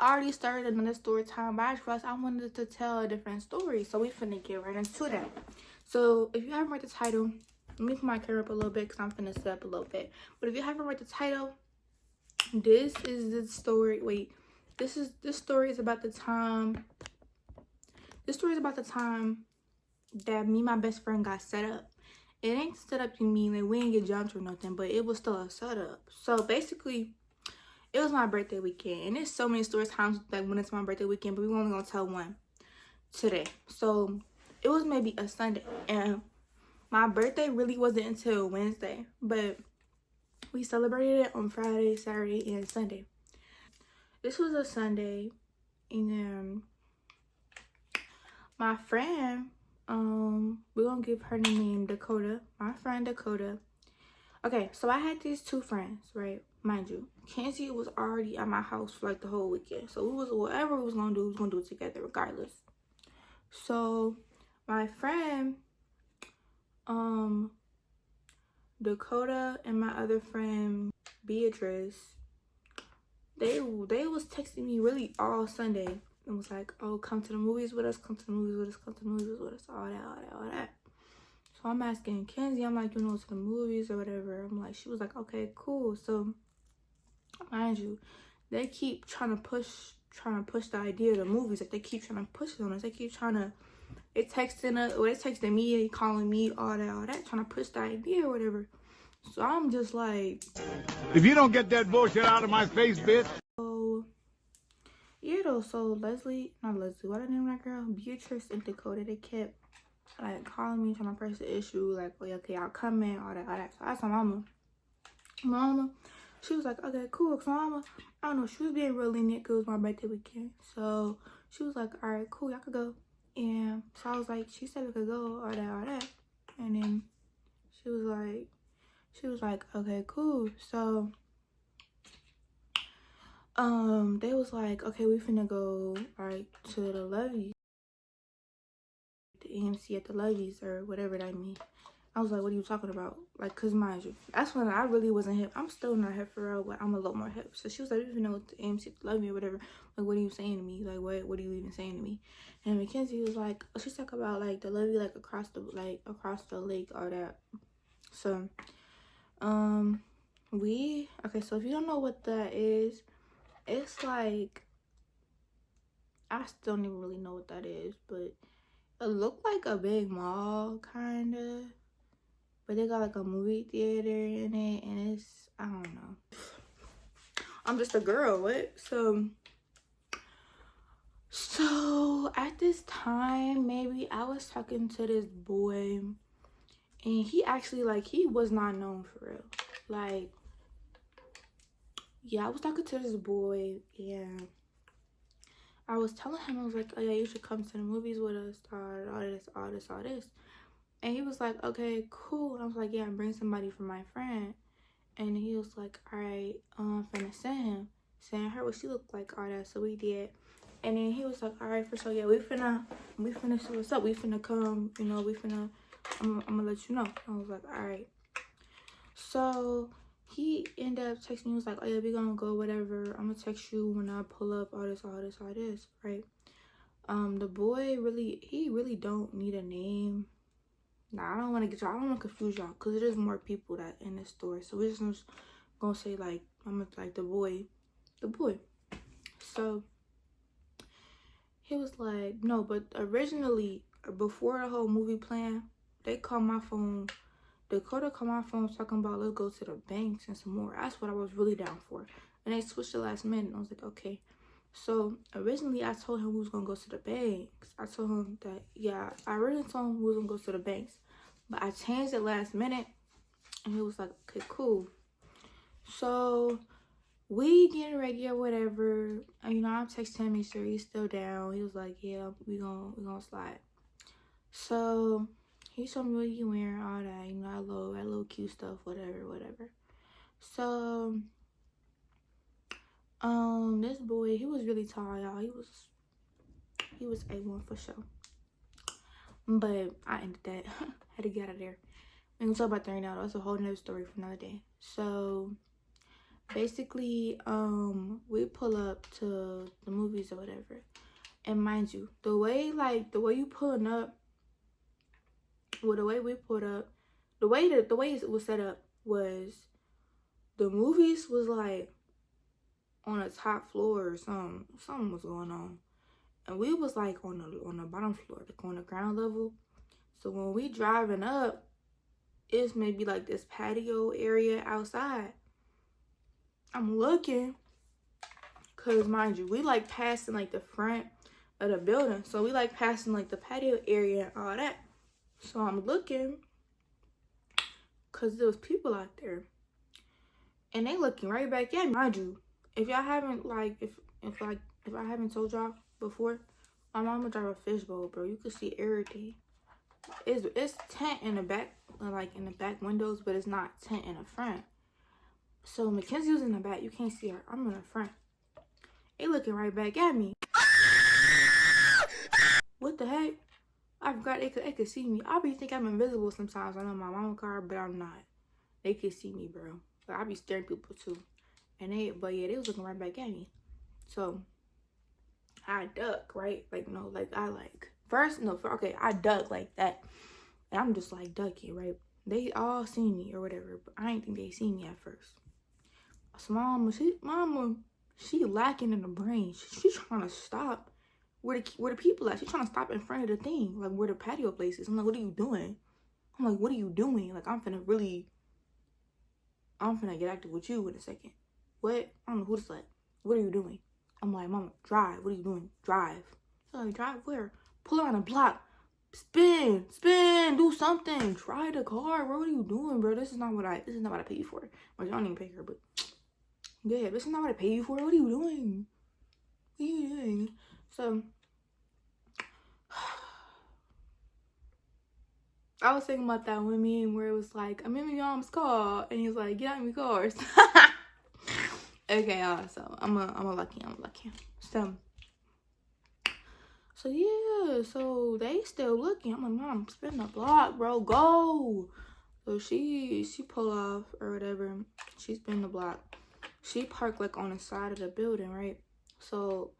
I already started another story time, but I just realized I wanted to tell a different story. So we finna get right into that. So if you haven't read the title, let me put my camera up a little bit because I'm finna set up a little bit. But if you haven't read the title, this is the story. Wait, this story is about the time. This story is about the time that me and my best friend got set up. It ain't set up to me, like we ain't get jumped or nothing, but it was still a setup. So basically, it was my birthday weekend, and there's so many story times like when it's my birthday weekend, but we only gonna tell one today. So it was maybe a Sunday, and my birthday really wasn't until Wednesday, but we celebrated it on Friday, Saturday, and Sunday. This was a Sunday, and my friend, we're gonna give her the name Dakota. My friend Dakota. Okay, so I had these two friends, right? Mind you, Kenzie was already at my house for like the whole weekend. So whatever we was gonna do, we was gonna do it together regardless. So my friend, Dakota and my other friend Beatrice, they was texting me really all Sunday and was like, oh, come to the movies with us, come to the movies with us, come to the movies with us, all that. So I'm asking Kenzie, I'm like, you know, to the movies or whatever. I'm like, she was like, okay, cool. So mind you, they keep trying to push the idea of the movies. Like they keep trying to push it on us. They keep trying to, they texting me, calling me, all that, trying to push the idea or whatever. So I'm just like, if you don't get that bullshit out of my face, bitch. So yeah, though. So not Leslie, what the name of that girl? Beatrice and Dakota. They kept like calling me, trying to press the issue, like, oh, okay, I'll come in, all that. So I asked my mama, she was like, okay, cool. Cause mama, I don't know, she was being real lenient because it was my birthday weekend. So she was like, all right, cool, y'all could go. And so I was like, she said we could go, all that. And then she was like, okay, cool. So they was like, okay, we finna go right to the Levies, the AMC at the Levies or whatever that means. I was like, what are you talking about? Like, cause mind you, that's when I really wasn't hip. I'm still not hip for real, but I'm a lot more hip. So she was like, you know, the AMC at the Levies or whatever. Like, what are you saying to me? Like, what are you even saying to me? And Mackenzie was like, she's talking about like the Levee, like across the lake, all that. So, okay. So if you don't know what that is, it's like, I still don't even really know what that is, but it looked like a big mall, kind of. But they got like a movie theater in it, and it's, I don't know. I'm just a girl, what? So at this time, maybe I was talking to this boy, and he actually, like, he was not known for real. Like, yeah, I was talking to this boy, and I was telling him, I was like, oh yeah, you should come to the movies with us, all this. And he was like, okay, cool. And I was like, yeah, bring somebody from my friend. And he was like, all right, I'm finna send her what she looked like, all that. So we did. And then he was like, all right, for sure, yeah, we finna see what's up. We finna come, you know, I'm gonna let you know. I was like, all right. So he ended up texting me. He was like, oh yeah, we gonna go, whatever. I'm gonna text you when I pull up, all this, right? The boy he really don't need a name. Nah, I don't want to confuse y'all, because there's more people that in this story. So we're just gonna say, like, I'm like the boy. So he was like, no, but originally, before the whole movie plan, they called my phone. Dakota called my phone talking about, let's go to the banks and some more. That's what I was really down for. And they switched the last minute, and I was like, okay. So originally I told him we was gonna go to the banks. I told him that, yeah, I really told him we was gonna go to the banks. But I changed it last minute, and he was like, okay, cool. So we getting ready or whatever. And, you know, I'm texting him, make sure he's still down. He was like, yeah, we gonna slide. So he told me what you wearing, all that, you know, that little cute stuff, whatever. So this boy, he was really tall, y'all. He was A1 for sure. But I ended that. Had to get out of there. We can talk about that right now. That's a whole nother story for another day. So basically, we pull up to the movies or whatever. And mind you, the way you pulling up, well, the way we pulled up, the way it was set up was the movies was like on a top floor or something was going on, and we was like on the bottom floor, like on the ground level. So when we driving up, it's maybe like this patio area outside. I'm looking, cause mind you, we like passing like the front of the building, so we like passing like the patio area and all that. So I'm looking, cause there was people out there, and they looking right back at me. Mind you, if y'all haven't like, if I haven't told y'all before, my mama drive a fishbowl, bro. You could see everything. It's tent in the back, like in the back windows, but it's not tent in the front. So Mackenzie was in the back. You can't see her. I'm in the front. They looking right back at me. What the heck? I forgot they could see me. I be think I'm invisible sometimes. I know my mama car, but I'm not. They could see me, bro. But I be staring people too. And they was looking right back at me. So I duck, right? Like, no, like I like first, no, okay, I duck like that. And I'm just like ducking, right? They all see me or whatever, but I ain't think they see me at first. So mama, she lacking in the brain. She trying to stop where the people at. She trying to stop in front of the thing, like where the patio place is. I'm like, what are you doing? I'm like, what are you doing? Like, I'm finna get active with you in a second. What? I don't know who this like. What are you doing? I'm like, mama, drive. What are you doing? Drive. She's like, drive where? Pull around the block. Spin, do something. Try the car, bro. What are you doing, bro? This is not what I pay you for. Well, I don't even pay her, but yeah, this is not what I pay you for. What are you doing? What are you doing? So I was thinking about that one meme where it was like, I'm in my mom's car, and he's like, get out of my cars. Okay, so I'm a lucky. So yeah, so they still looking. I'm like, mom, spin the block, bro, go. So she pull off or whatever. She spin the block. She parked like on the side of the building, right? So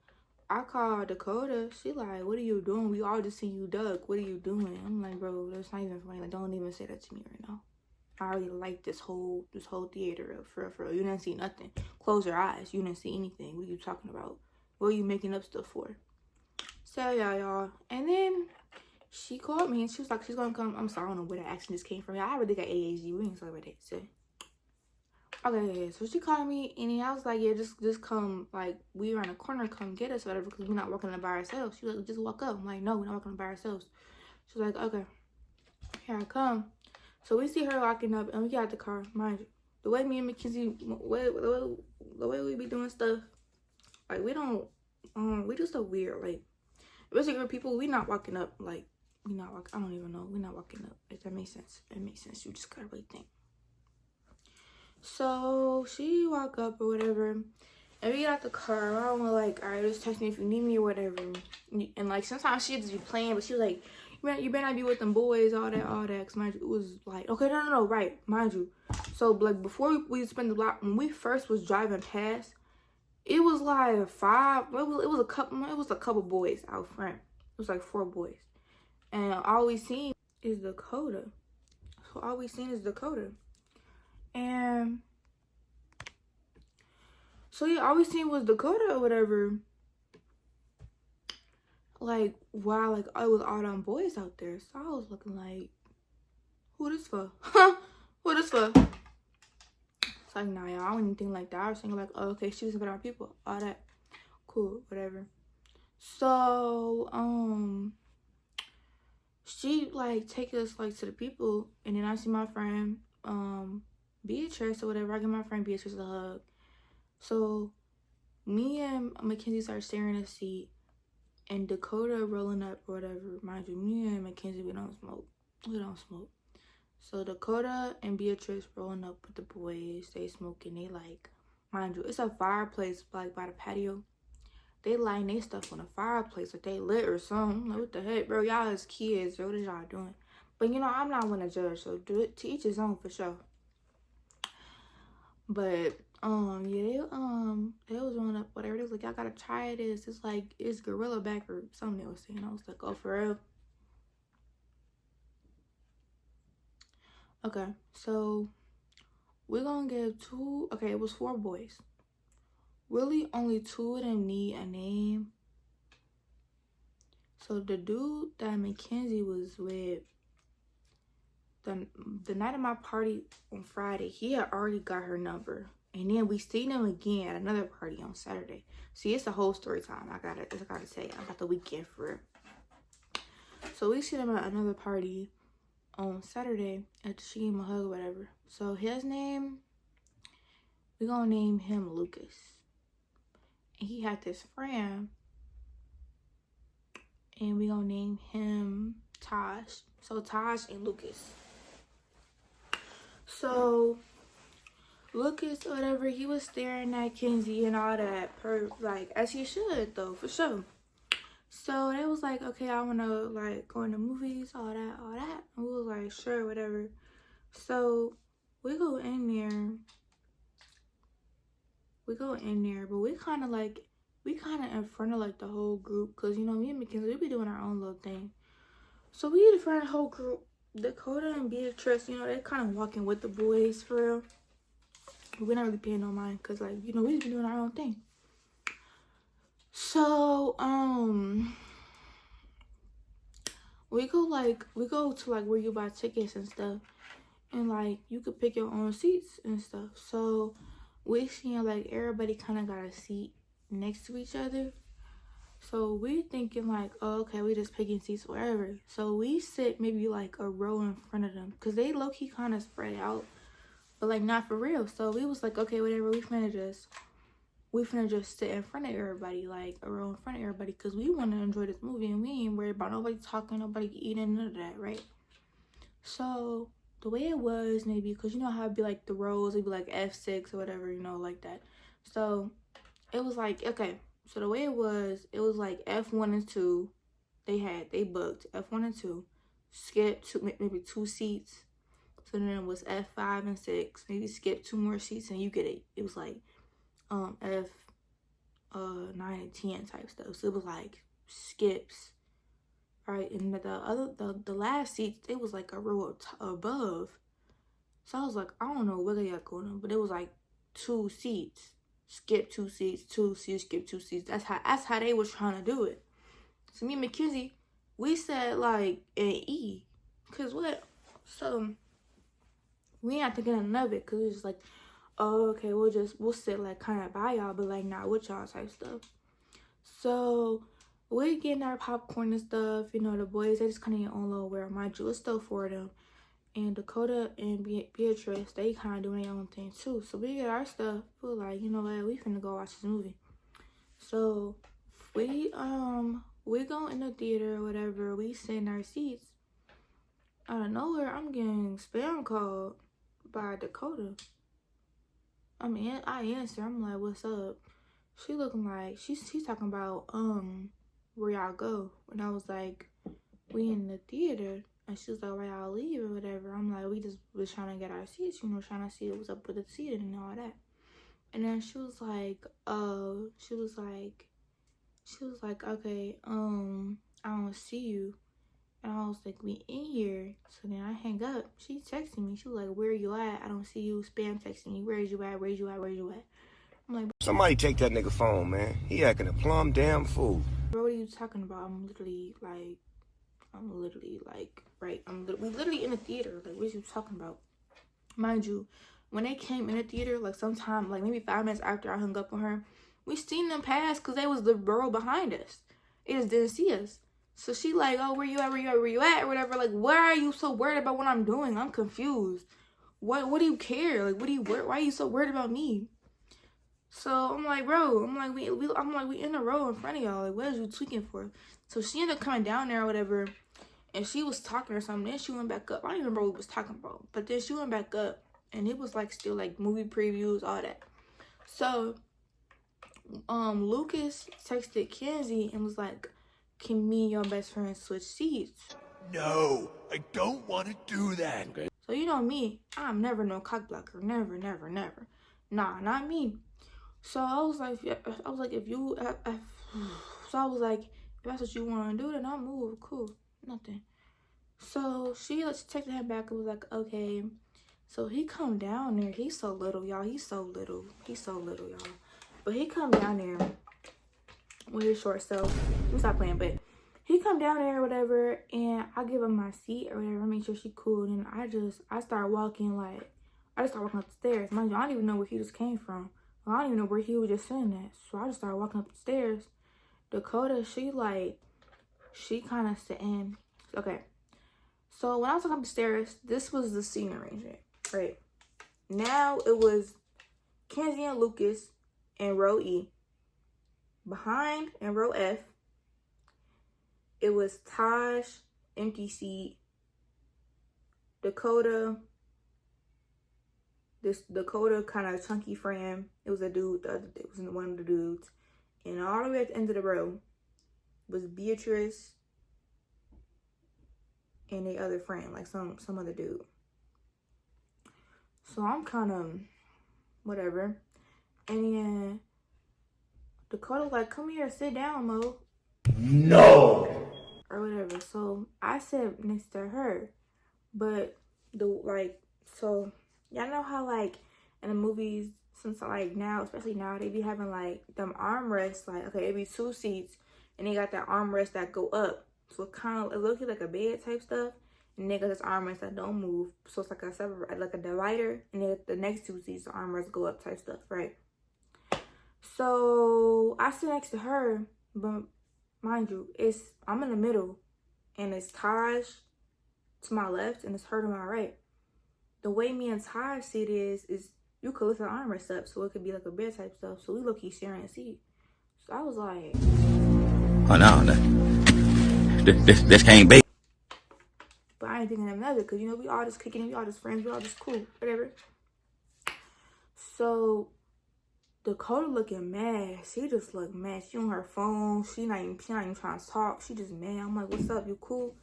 I called Dakota. She like, what are you doing? We all just see you duck. What are you doing? I'm like, bro, that's not even funny. Like, don't even say that to me right now. I already like this whole theater for real. You didn't see nothing. Close your eyes. You didn't see anything. What are you talking about? What are you making up stuff for? So yeah, y'all. And then she called me and she was like, she's gonna come. I'm sorry, I don't know where that accent just came from. Yeah, I really got ADHD. We ain't talking about that. So okay, so she called me and then I was like, yeah, just come. Like, we around the corner, come get us, or whatever, because we're not walking by ourselves. She was like, just walk up. I'm like, no, we're not walking by ourselves. She's like, okay, here I come. So we see her walking up and we get out the car. Mind you, the way me and Mackenzie, the way we be doing stuff, like we don't, we do stuff weird. Like, basically, people, we not walking up. Like, we not walking. I don't even know. We not walking up. If that makes sense. It makes sense. You just gotta really think. So she walk up or whatever, and we get out the car. I don't know, like, all right, just text me if you need me or whatever. And like sometimes she just be playing, but she was like, you better not be with them boys, all that. Cause mind you, it was like, okay, no, right, mind you. So like before we spent the block, when we first was driving past, it was like five. It was a couple boys out front. It was like 4 boys, and all we seen is Dakota. So all we seen is Dakota, and so yeah, all we seen was Dakota or whatever. Like, wow, like it was all them boys out there. So I was looking like, who this for? Who this for? It's like, nah, y'all, I don't even think like that. I was thinking like, oh, okay, she was with our people, all that. Cool, whatever. So, she like take us like to the people, and then I see my friend, Beatrice or whatever. I give my friend Beatrice a hug. So, me and Mackenzie start staring at the seat, and Dakota rolling up or whatever. Mind you, me and Mackenzie, we don't smoke. So Dakota and Beatrice rolling up with the boys. They smoking. They like, mind you, it's a fireplace like by the patio. They lighting their stuff on the fireplace like they lit or something. Like, what the heck, bro? Y'all as kids, bro, what is y'all doing? But you know, I'm not one to judge, so do it to each his own for sure. But Yeah, they was on up whatever. They was like, y'all gotta try this. It's like it's gorilla back or something they was saying. I was like, oh, for real? Okay, so we're gonna give two. Okay, it was 4 boys. Really, only 2 of them need a name. So the dude that Mackenzie was with, the night of my party on Friday, he had already got her number. And then we seen him again at another party on Saturday. See, it's a whole story time. I gotta tell you about the weekend for real. So we seen him at another party on Saturday after she gave him a hug or whatever. So his name, we gonna name him Lucas. And he had this friend, and we gonna name him Taj. So Taj and Lucas. So Lucas, whatever, he was staring at Kenzie and all that, like as he should though, for sure. So they was like, okay, I wanna like go in the movies, all that. And we was like, sure, whatever. So we go in there, but we kind of in front of like the whole group, cause you know me and Mackenzie, we be doing our own little thing. So we in front of the whole group. Dakota and Beatrice, you know, they kind of walking with the boys for real. We're not really paying no mind, cause like, you know, we be doing our own thing. So we go to like where you buy tickets and stuff, and like you could pick your own seats and stuff. So we seeing like everybody kind of got a seat next to each other. So we thinking like, oh, okay, we just picking seats wherever. So we sit maybe like a row in front of them, cause they low key kind of spread out, but like not for real. So we was like, okay, whatever. We finna just sit in front of everybody, like a row in front of everybody, cause we want to enjoy this movie and we ain't worried about nobody talking, nobody eating, none of that, right? So the way it was, maybe, cause you know how it'd be like the rows, it'd be like F6 or whatever, you know, like that. So it was like, okay. So the way it was like F1 and 2, they booked F1 and 2, skip maybe 2 seats. So then it was F5 and 6, maybe skip 2 more seats and you get it. It was like F 9 and 10 type stuff. So it was like skips, right? And the last seats, it was like a row above. So I was like, I don't know what they got going on, but it was like 2 seats. Skip 2 seats, 2 seats, skip 2 seats. That's how they was trying to do it. So me and Mackenzie, we said like an E. Cause what? So we ain't thinking of it, cause it was just like, oh, okay, we'll sit like kind of by y'all, but like not with y'all type stuff. So we getting our popcorn and stuff, you know, the boys, they just kind of get on low where, mind you, it's still 4 of them. And Dakota and Beatrice, they kind of doing their own thing too. So we get our stuff. We're like, you know what? We finna go watch this movie. So we go in the theater or whatever. We sit in our seats. Out of nowhere, I'm getting spam called by Dakota. I mean, I answer. I'm like, what's up? She looking like she's talking about where y'all go. And I was like, we in the theater. And she was like, right, I'll leave or whatever. I'm like, we just was trying to get our seats, you know, trying to see what was up with the seating and all that. And then she was like, okay, I don't see you. And I was like, we in here. So then I hang up. She texted me. She was like, where you at? I don't see you. Spam texting me. Where is you at? Where's you at? Where's you at? I'm like, somebody take that nigga phone, man. He acting a plumb damn fool. bro, what are you talking about? I'm literally like, right, we literally in the theater. Like, what are you talking about? Mind you, when they came in the theater, like sometime, like maybe 5 minutes after I hung up on her, we seen them pass because they was the row behind us. They just didn't see us. So she like, oh, where you at, or whatever. Like, why are you so worried about what I'm doing? I'm confused. What do you care? Like, why are you so worried about me? So I'm like, bro, we in a row in front of y'all. Like, what is you tweaking for? So she ended up coming down there or whatever, and she was talking or something. Then she went back up. I don't even remember what we was talking about. But then she went back up, and it was like still like movie previews, all that. So Lucas texted Kenzie and was like, can me and your best friend switch seats? No, I don't want to do that. Okay. So you know me, I'm never no cock blocker. Never. Nah, not me. So I was like, if you, so I was like, if that's what you want to do, then I'll move. Cool, nothing. So she texted him back and was like, okay. So he come down there. He's so little, y'all. He's so little, y'all. But he come down there with his short self. We stop playing, but he come down there or whatever, and I give him my seat or whatever, make sure she cool. And I start walking up the stairs. Mind you, I don't even know where he just came from. I don't even know where he was just sitting at. So I just started walking up the stairs. Dakota, she kind of sitting. Okay. So when I was walking up the stairs, this was the seating arrangement, right? Now it was Kenzie and Lucas in row E. Behind in row F, it was Taj, empty seat, Dakota, this Dakota kind of chunky friend. It was a dude, it was one of the dudes. And all the way at the end of the row was Beatrice and the other friend, like some other dude. So I'm kind of whatever. And then Dakota was like, come here, sit down, Mo. No. Or whatever. So I sat next to her. But so y'all know how like in the movies, since like now, especially now, they be having like them armrests, like okay, it be 2 seats and they got that armrest that go up. So it looks like a bed type stuff. And they got this armrest that don't move. So it's like a separate, like a divider. And then the next 2 seats, the armrests go up type stuff, right? So I sit next to her, but mind you, I'm in the middle, and it's Taj to my left, and it's her to my right. The way me and Taj sit is you could lift the armrest up, so it could be like a bed type stuff. So we look, he's sharing a seat. So I was like, oh no, this can't be. but I ain't thinking of nothing, because you know we all just kicking it, we all just friends, we all just cool, whatever. So Dakota looking mad. She just look mad. She on her phone. She not even trying to talk. She just mad. I'm like, what's up? You cool?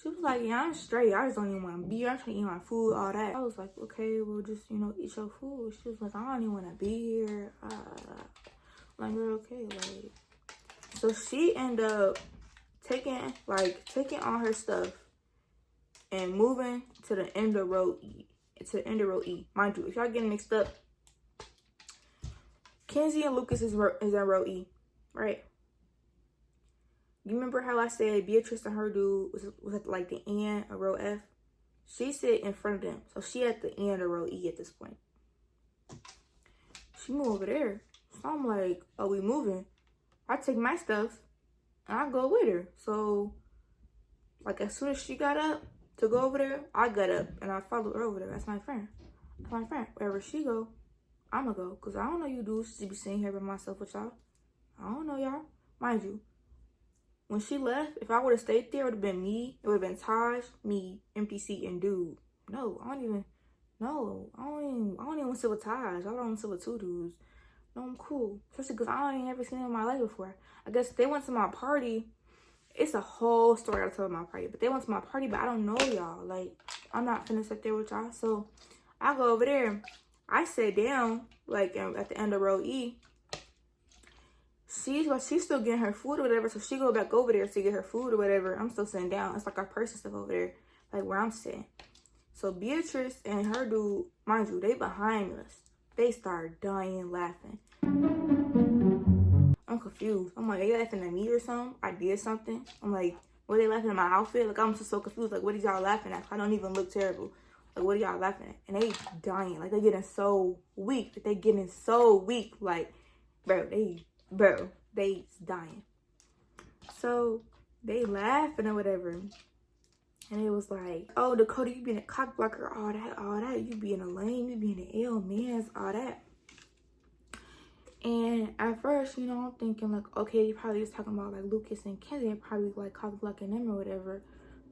She was like, yeah, I'm straight. I just don't even want to be here. I'm trying to eat my food, all that. I was like, okay, well, just, eat your food. She was like, I don't even want to be here. Like, we're okay. Like, so she ended up taking all her stuff and moving to the end of row E. Mind you, if y'all getting mixed up, Kenzie and Lucas is in row E, right? You remember how I said Beatrice and her dude was at like the end of row F? She sit in front of them. So she at the end of row E at this point. She moved over there. So I'm like, oh, we moving. I take my stuff and I go with her. So like as soon as she got up to go over there, I got up and I followed her over there. That's my friend. Wherever she go, I'ma go. Because I don't know you dudes to be sitting here by myself with y'all. I don't know y'all. Mind you, when she left, if I would have stayed there, it would have been me. It would have been Taj, me, empty seat, and dude. No, I don't even want to sit with Taj. I don't want to sit with 2 dudes. No, I'm cool. Especially because I ain't ever seen them in my life before. I guess they went to my party. It's a whole story I gotta tell about my party. But they went to my party, but I don't know y'all. Like, I'm not finna sit there with y'all. So I go over there. I sat down, like, at the end of row E. She's still getting her food or whatever, so she go back over there to get her food or whatever. I'm still sitting down. It's like our purse and stuff over there, like where I'm sitting. So Beatrice and her dude, mind you, they behind us. They start dying laughing. I'm confused. I'm like, they laughing at me or something? I did something? I'm like, were they laughing at my outfit? Like, I'm just so confused. Like, what are y'all laughing at? I don't even look terrible. Like, what are y'all laughing at? And they dying. Like, they getting so weak. Like, bro, they dying. So they laughing or whatever. And it was like, oh, Dakota, you being a cock blocker, all that. You being a lame, you being an ill man, all that. And at first, I'm thinking like, okay, you probably just talking about like Lucas and Kenzie, and probably like cock blocking them or whatever.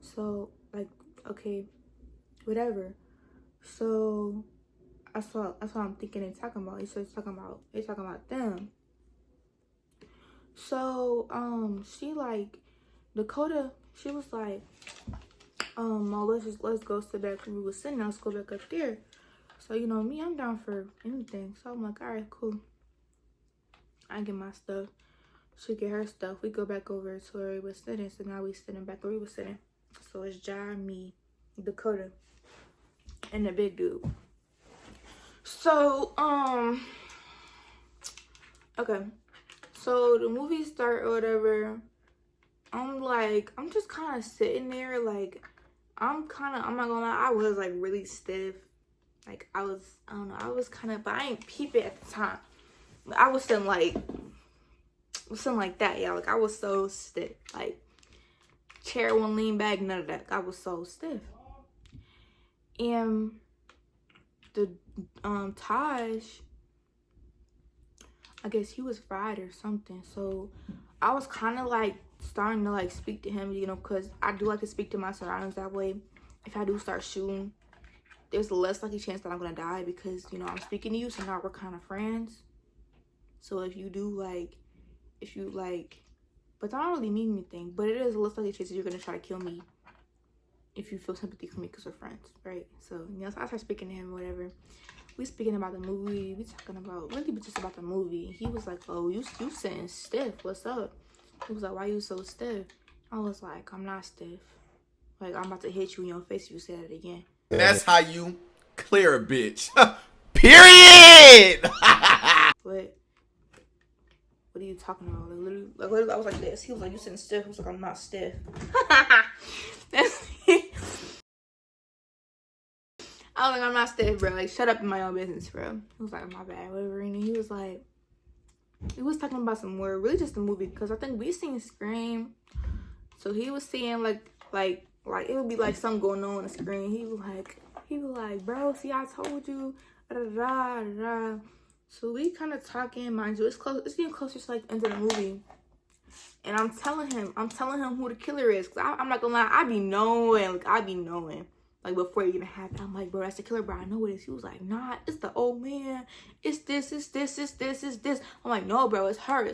So like, okay, whatever. So that's what I'm thinking and talking about. It's talking about them. So she like Dakota, she was like, oh, let's go sit back where we was sitting. Let's go back up there. So So, you know, me, I'm down for anything. So I'm like, all right, cool. I get my stuff. She get her stuff. We go back over to where we was sitting. So now we sitting back where we was sitting. So it's Ja, me, Dakota, and the big dude. So, okay. So the movie start or whatever. I'm just kind of sitting there. Like, I'm not gonna lie, I was like really stiff. Like, I don't know, I was kind of, but I ain't peep it at the time. I was sitting like that, yeah. Like, I was so stiff. Like, chair won't lean back, none of that. I was so stiff. And the Taj, I guess he was fried or something. So I was kind of like starting to like speak to him, you know, because I do like to speak to my surroundings. That way, if I do start shooting, there's a less likely chance that I'm gonna die, because, you know, I'm speaking to you, so now we're kind of friends. So if you but I don't really mean anything, but it is a less likely chance that you're gonna try to kill me if you feel sympathy for me because we're friends, right? So, you know, so I start speaking to him, whatever. We speaking about the movie. We talking about really just about the movie. He was like, "Oh, you sitting stiff. What's up?" He was like, "Why you so stiff?" I was like, "I'm not stiff. Like, I'm about to hit you in your face if you say that again." That's how you clear a bitch. Period. What are you talking about? Like literally, I was like this. He was like, "You sitting stiff." I was like, "I'm not stiff." I was like, "I'm not stiff, bro. Like, shut up in my own business, bro." He was like, "My bad, whatever." And he was like, he was talking about some more, really just the movie, because I think we seen Scream. So he was seeing like it would be like something going on the screen. He was like, "Bro, see, I told you." Da, da, da, da. So we kind of talking, mind you, it's getting closer to like the end of the movie. And I'm telling him who the killer is. Cause I'm not gonna lie, I be knowing. Like, before it even happened, I'm like, "Bro, that's the killer, bro. I know it is." He was like, "Nah, it's the old man. It's this. I'm like, "No, bro, it's her. And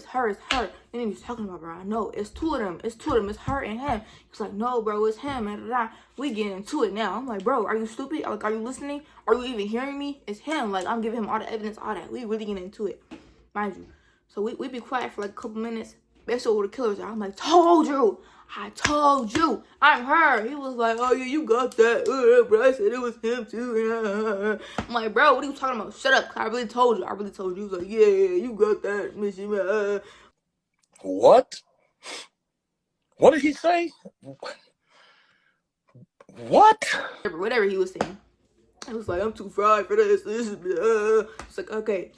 then he was talking about, "Bro, I know. It's two of them. It's her and him." He was like, "No, bro, it's him." And we getting into it now. I'm like, "Bro, are you stupid? Like, are you listening? Are you even hearing me? It's him." Like, I'm giving him all the evidence, all that. We really getting into it, mind you. So we be quiet for like a couple minutes. That's what the killers are. I'm like, I told you, I'm her." He was like, "Oh yeah, you got that, bro. I said it was him too." I'm like, "Bro, what are you talking about? Shut up, 'cause I really told you." He was like, yeah, you got that, Missy." What? What did he say? What? Whatever he was saying. I was like, "I'm too fried for this. It's like, okay.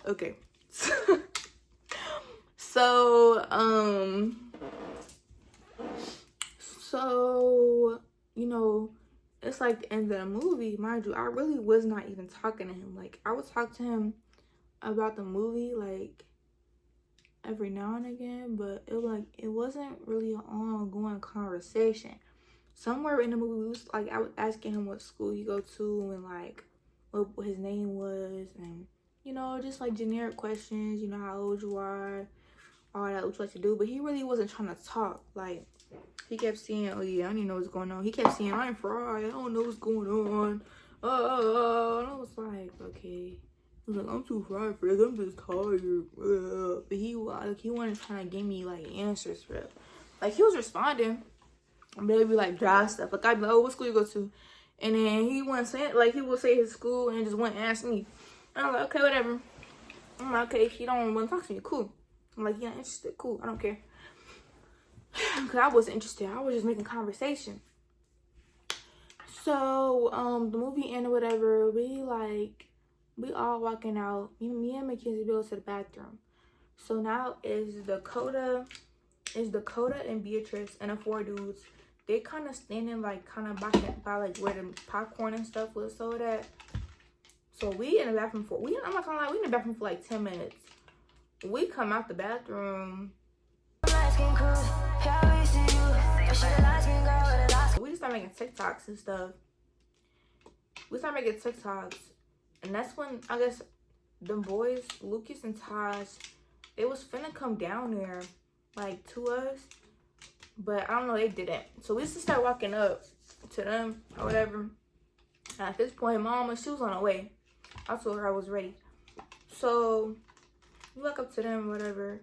So, you know, it's like the end of the movie, mind you. I really was not even talking to him. Like, I would talk to him about the movie, like, every now and again, but it wasn't really an ongoing conversation. Somewhere in the movie, we was like, I was asking him what school he go to and like what his name was, and, you know, just like generic questions. You know, how old you are, all that, what you like to do. But he really wasn't trying to talk. Like, he kept saying, "Oh yeah, I don't even know what's going on." He kept saying, "I'm fried. I don't know what's going on." And I was like, okay. He was like, "I'm too fried for this. I'm just tired." But he wasn't trying to give me like answers for it. Like, he was responding, but it'd be like dry stuff. Like, I'd be like, "Oh, what school you go to?" And then he wouldn't say, like, he would say his school and just wouldn't ask me. And I'm like, "Okay, whatever." I'm like, "Okay, if you don't want to talk to me, cool." I'm like, "You're not interested, cool. I don't care." Because I wasn't interested. I was just making conversation. So, the movie ended, whatever. We all walking out. Me and Mackenzie go to the bathroom. So now it's Dakota and Beatrice and the four dudes. They kind of standing like kind of by like where the popcorn and stuff was sold at. So we in the bathroom I'm not gonna lie, we in the bathroom for like 10 minutes. We come out the bathroom. We just start making TikToks and stuff. And that's when, I guess, them boys, Lucas and Taj, they was finna come down there, like, to us. But I don't know, they didn't. So we just start walking up to them or whatever. And at this point, Mama, she was on her way. I told her I was ready. So we walk up to them, whatever.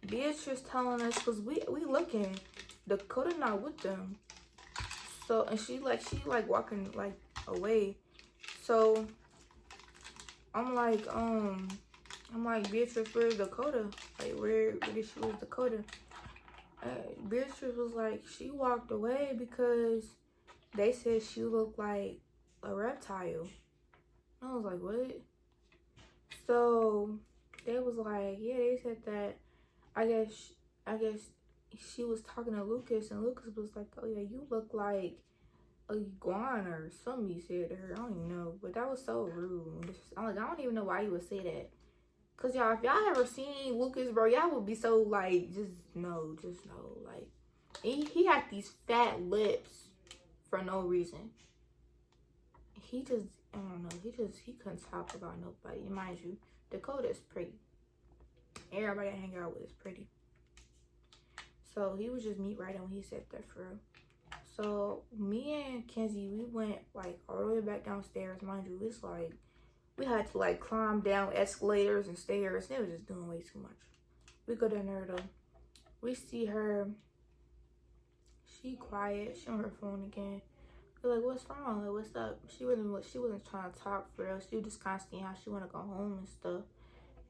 Beatrice telling us, cause we looking. Dakota not with them. So and she walking like away. So I'm like Beatrice, where's Dakota? Like where did she lose Dakota? Beatrice was like, she walked away because they said she looked like a reptile. I was like, what? So they was like, yeah, they said that. I guess she was talking to Lucas, and Lucas was like, oh yeah, you look like a iguana or something. He said to her. I don't even know, but that was so rude. I'm like, I don't even know why you would say that. Cause y'all, if y'all ever seen Lucas, bro, y'all would be so like, just know, like, he had these fat lips for no reason. He just, I don't know, he couldn't talk about nobody. And mind you, Dakota's pretty. Everybody I hang out with is pretty. So he was just meat right when he said that for real. So me and Kenzie, we went like all the way back downstairs. Mind you, it's like, we had to like climb down escalators and stairs. They were just doing way too much. We go down there though. We see her. She quiet. She on her phone again. We're like, what's wrong? Like, what's up? She wasn't trying to talk for real. She was just kind of seeing how she want to go home and stuff.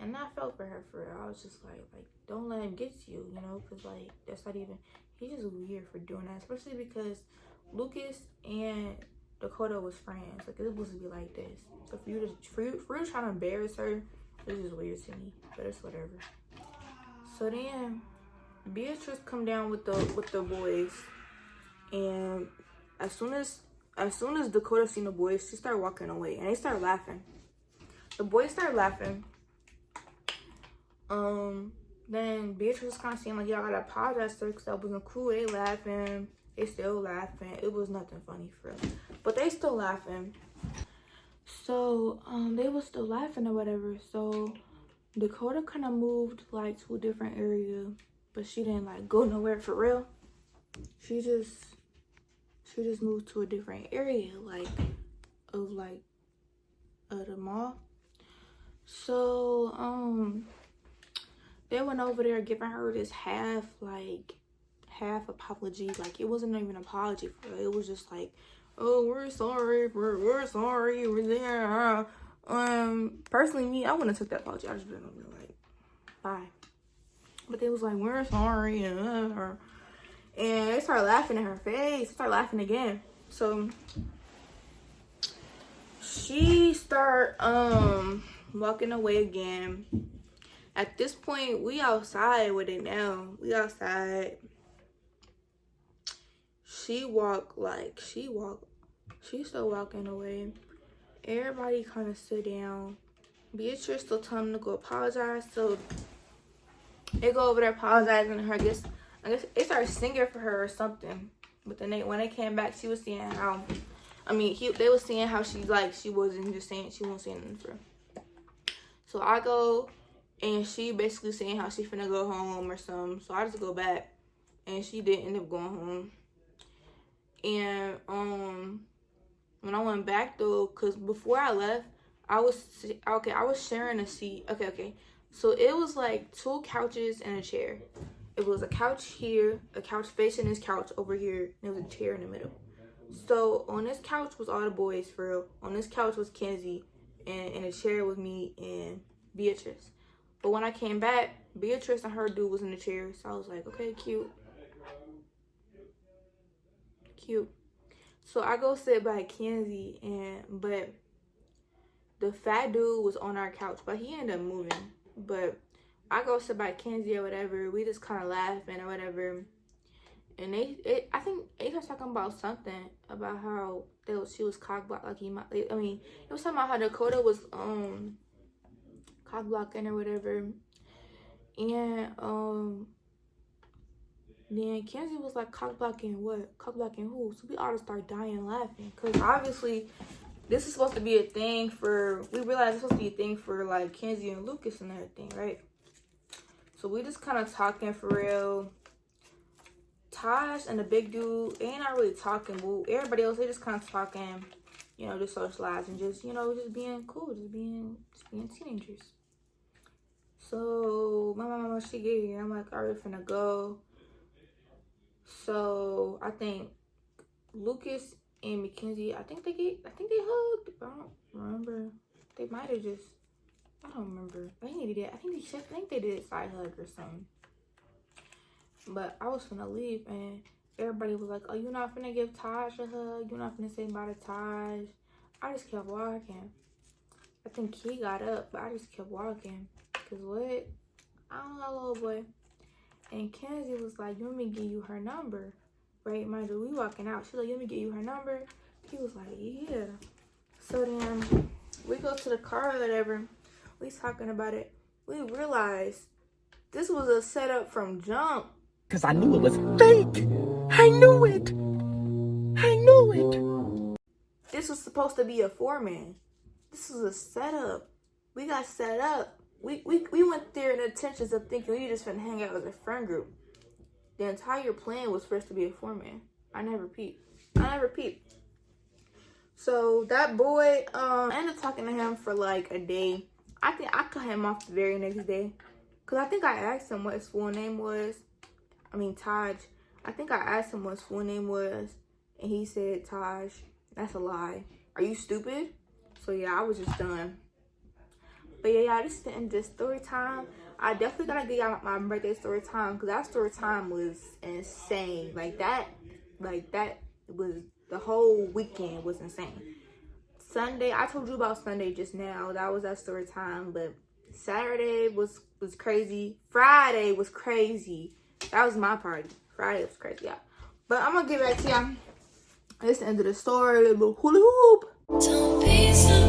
And I felt for her for real. I was just like, don't let him get to you, you know? Because like, that's not even, he's just weird for doing that. Especially because Lucas and Dakota was friends. Like, it was supposed to be like this. So for you trying to embarrass her, it's just weird to me. But it's whatever. So then Beatrice come down with the boys, and as soon as Dakota seen the boys, she started walking away, and they started laughing. The boys started laughing. Then Beatrice was kind of saying like, y'all gotta apologize to her because that wasn't cool. They laughing. They still laughing. It was nothing funny for them, but they still laughing. So they was still laughing or whatever. So Dakota kind of moved like to a different area, but she didn't like go nowhere for real. She just moved to a different area of the mall. So they went over there giving her this half apology. Like, it wasn't even an apology for her. It was just like, oh, we're sorry, we're there. Personally, me, I wouldn't have took that apology. I just been like, bye. But they was like, we're sorry, and they started laughing in her face. Started laughing again. So she start walking away again. At this point, we outside with it now. We outside. She's still walking away. Everybody kind of sit down. Beatrice still telling them to go apologize. So they go over there apologizing to her. I guess they started singing for her or something. But then when they came back, she was seeing how, they was seeing how she wasn't just saying, she wasn't saying nothing for her. So I go, and she basically saying how she finna go home or something. So I just go back, and she did end up going home. And when I went back though, cause before I left, I was sharing a seat. Okay. So it was like 2 couches and a chair. It was a couch here, a couch facing this couch over here, and there was a chair in the middle. So on this couch was all the boys for real. On this couch was Kenzie, and in a chair was me and Beatrice. But when I came back, Beatrice and her dude was in the chair. So I was like, okay, cute. So I go sit by Kenzie, but the fat dude was on our couch, but he ended up moving. But I go sit by Kenzie or whatever. We just kind of laughing or whatever. And I think they was talking about something about how she was cock blocked. Like it was talking about how Dakota was cock blocking or whatever. And then Kenzie was like, cock blocking what? Cock blocking who? So we all just started dying laughing. Because obviously, this is supposed to be a thing for, we realized it's supposed to be a thing for like Kenzie and Lucas and everything, right? So we just kind of talking for real. Taj and the big dude, they ain't not really talking. But everybody else, they just kind of talking. you know, just socializing, just, you know, just being cool, just being teenagers. So my mama, she get here. I'm like, alright, finna go. So I think Lucas and Mackenzie, I think they hugged. I don't remember. They might have just, I don't remember. I think they did. I think they did a side hug or something. But I was finna leave and everybody was like, oh, you're not finna give Taj a hug? You're not finna say bye to Taj? I just kept walking. I think he got up, but I just kept walking. Cause what? I don't know, little boy. And Kenzie was like, you want me to give you her number? Right, mind you, we walking out. She's like, you want me to give you her number? He was like, yeah. So then we go to the car or whatever. We talking about it. We realized this was a setup from jump. Because I knew it was fake. I knew it. I knew it. This was supposed to be a 4-man. This was a setup. We got set up. We went there in the intentions of thinking we just finna hang out as a friend group. The entire plan was for us to be a 4-man. I never peeped. So that boy, I ended up talking to him for like a day. I think I cut him off the very next day. Cause I think I asked him what his full name was. I mean, Taj. I think I asked him what his full name was. And he said, Taj. That's a lie. Are you stupid? So yeah, I was just done. But yeah, this is the end of this story time. I definitely gotta give y'all my birthday story time because that story time was insane. Like that was, the whole weekend was insane. Sunday, I told you about Sunday just now. That was that story time. But Saturday was crazy. Friday was crazy. That was my party. Friday was crazy, yeah. But I'm gonna get back to y'all. This is the end of the story. Little hula hoop. Don't be so